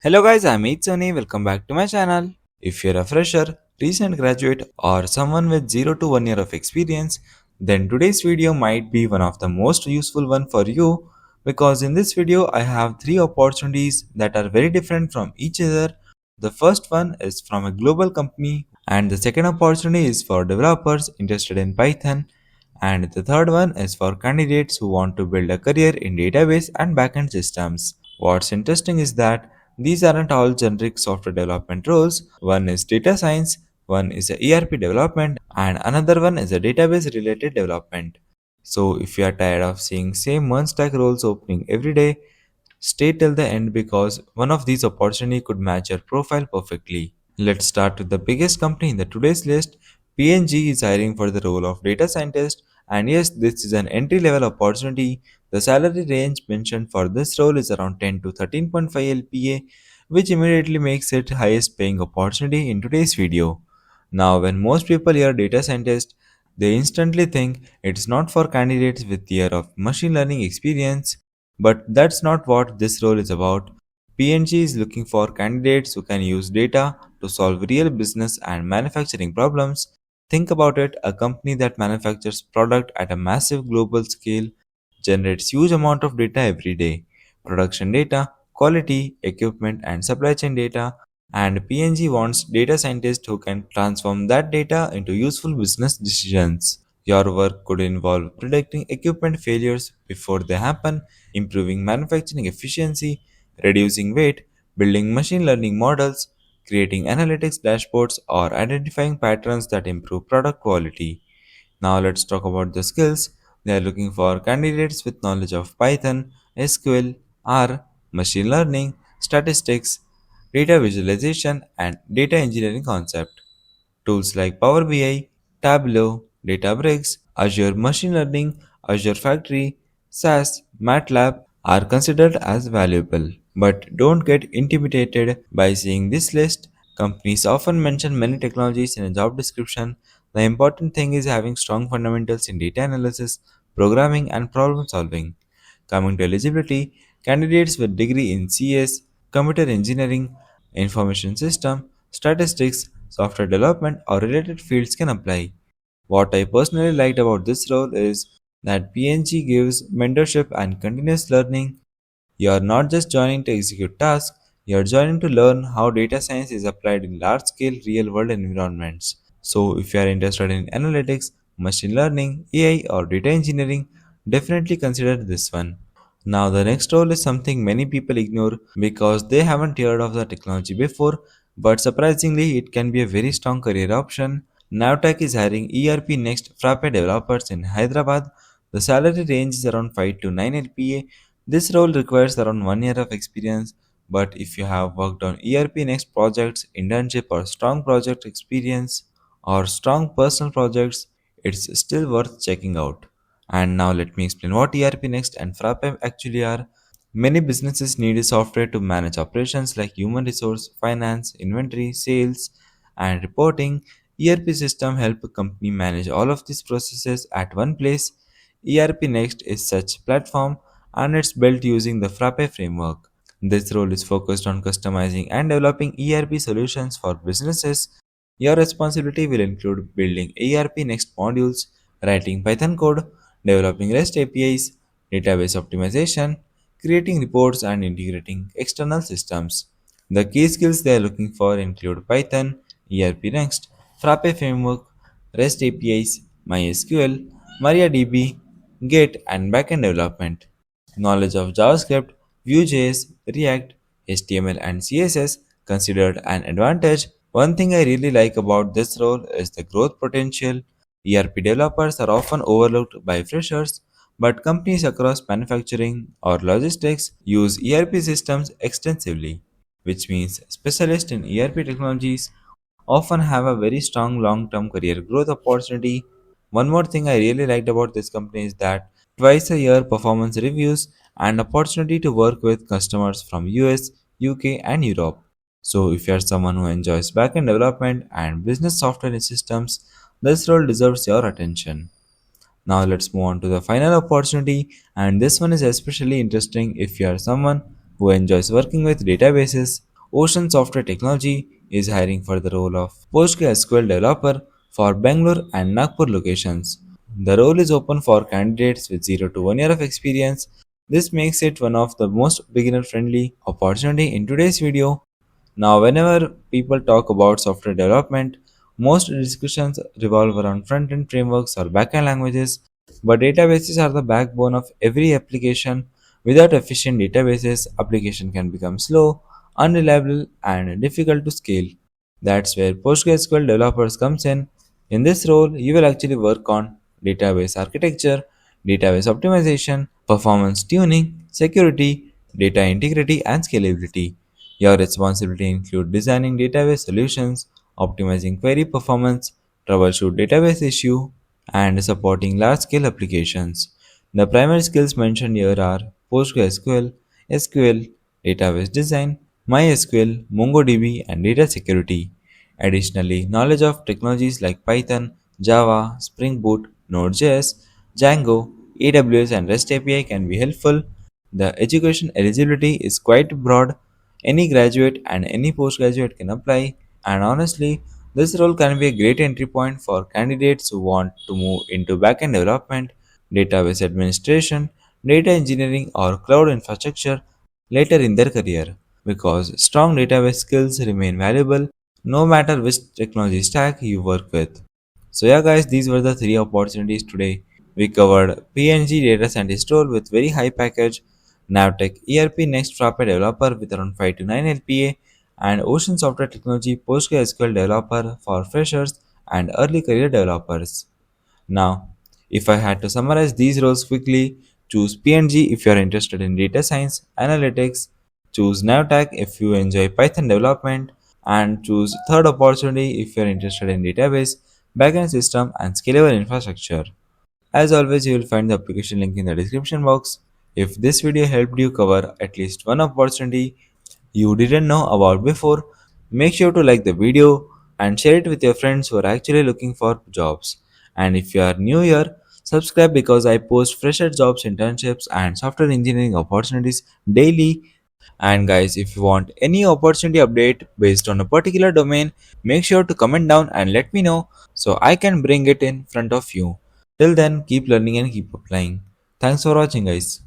Hello guys, I'm Sony. Welcome back to my channel. If you're a fresher, recent graduate, or someone with 0 to 1 year of experience, then today's video might be one of the most useful one for you because in this video I have three opportunities that are very different from each other. The first one is from a global company and the second opportunity is for developers interested in Python and the third one is for candidates who want to build a career in database and backend systems. What's interesting is that these aren't all generic software development roles. One is data science, one is a ERP development, and another one is a database related development. So if you are tired of seeing same one stack roles opening every day, stay till the end because one of these opportunity could match your profile perfectly. Let's start with the biggest company in the today's list. P&G is hiring for the role of data scientist, and yes, this is an entry level opportunity. The salary range mentioned for this role is around 10 to 13.5 LPA, which immediately makes it highest paying opportunity in today's video. Now, when most people hear data scientist, they instantly think it's not for candidates with year of machine learning experience, but that's not what this role is about. P&G is looking for candidates who can use data to solve real business and manufacturing problems. Think about it, a company that manufactures product at a massive global scale generates huge amount of data every day. Production data, quality, equipment and supply chain data, and P&G wants data scientists who can transform that data into useful business decisions. Your work could involve predicting equipment failures before they happen, improving manufacturing efficiency, reducing weight, building machine learning models, creating analytics dashboards, or identifying patterns that improve product quality. Now let's talk about the skills. They are looking for candidates with knowledge of Python, SQL, R, machine learning, statistics, data visualization, and data engineering concept. Tools like Power BI, Tableau, Databricks, Azure Machine Learning, Azure Factory, SAS, MATLAB are considered as valuable. But don't get intimidated by seeing this list. Companies often mention many technologies in a job description. The important thing is having strong fundamentals in data analysis, programming, and problem solving. Coming to eligibility, candidates with degree in CS, computer engineering, information system, statistics, software development, or related fields can apply. What I personally liked about this role is that PNG gives mentorship and continuous learning. You are not just joining to execute tasks, you are joining to learn how data science is applied in large scale real world environments. So, if you are interested in analytics, machine learning, AI, or data engineering, definitely consider this one. Now, the next role is something many people ignore because they haven't heard of the technology before, but surprisingly, it can be a very strong career option. Navtech is hiring ERPNext Frappe Developers in Hyderabad. The salary range is around 5 to 9 LPA. This role requires around 1 year of experience, but if you have worked on ERPNext projects, internship, or strong project experience, or strong personal projects, it's still worth checking out. And now let me explain what ERPNext and Frappe actually are. Many businesses need a software to manage operations like human resource, finance, inventory, sales, and reporting. ERP system help a company manage all of these processes at one place. ERPNext is such platform and it's built using the Frappe framework. This role is focused on customizing and developing ERP solutions for businesses. Your responsibility will include building ERPNext modules, writing Python code, developing REST APIs, database optimization, creating reports, and integrating external systems. The key skills they are looking for include Python, ERPNext, Frappe framework, REST APIs, MySQL, MariaDB, Git, and backend development. Knowledge of JavaScript, Vue.js, React, HTML, and CSS considered an advantage. One thing I really like about this role is the growth potential. ERP developers are often overlooked by freshers, but companies across manufacturing or logistics use ERP systems extensively, which means specialists in ERP technologies often have a very strong long term career growth opportunity. One more thing I really liked about this company is that twice a year performance reviews and opportunity to work with customers from US, UK, and Europe. So, if you are someone who enjoys backend development and business software systems, this role deserves your attention. Now let's move on to the final opportunity, and this one is especially interesting if you are someone who enjoys working with databases Ocean Software Technology is hiring for the role of PostgreSQL developer for Bangalore and Nagpur locations. The role is open for candidates with 0 to 1 year of experience. This makes it one of the most beginner friendly opportunity in today's video. Now, whenever people talk about software development, most discussions revolve around front end frameworks or backend languages, but databases are the backbone of every application. Without efficient databases, application can become slow, unreliable, and difficult to scale. That's where PostgreSQL developers comes in. In this role, you will actually work on database architecture, database optimization, performance tuning, security, data integrity, and scalability. Your responsibility include designing database solutions, optimizing query performance, troubleshoot database issue, and supporting large-scale applications. The primary skills mentioned here are PostgreSQL, SQL, database design, MySQL, MongoDB, and data security. Additionally, knowledge of technologies like Python, Java, Spring Boot, Node.js, Django, AWS, and REST API can be helpful. The education eligibility is quite broad. Any graduate and any postgraduate can apply, and honestly, this role can be a great entry point for candidates who want to move into backend development, database administration, data engineering, or cloud infrastructure later in their career because strong database skills remain valuable no matter which technology stack you work with. So yeah guys, these were the three opportunities today. We covered PNG data scientist role with very high package, Navtech ERPNext Frappe Developer with around 5 to 9 LPA, and Ocean Software Technology PostgreSQL Developer for freshers and early career developers. Now, if I had to summarize these roles quickly, choose PNG if you are interested in data science, analytics, choose Navtech if you enjoy Python development, and choose third opportunity if you are interested in database, backend system, and scalable infrastructure. As always, you will find the application link in the description box. If this video helped you cover at least one opportunity you didn't know about before, make sure to like the video and share it with your friends who are actually looking for jobs. And if you are new here, subscribe because I post fresher jobs, internships, and software engineering opportunities daily. And guys, if you want any opportunity update based on a particular domain, make sure to comment down and let me know so I can bring it in front of you. Till then, keep learning and keep applying. Thanks for watching, guys.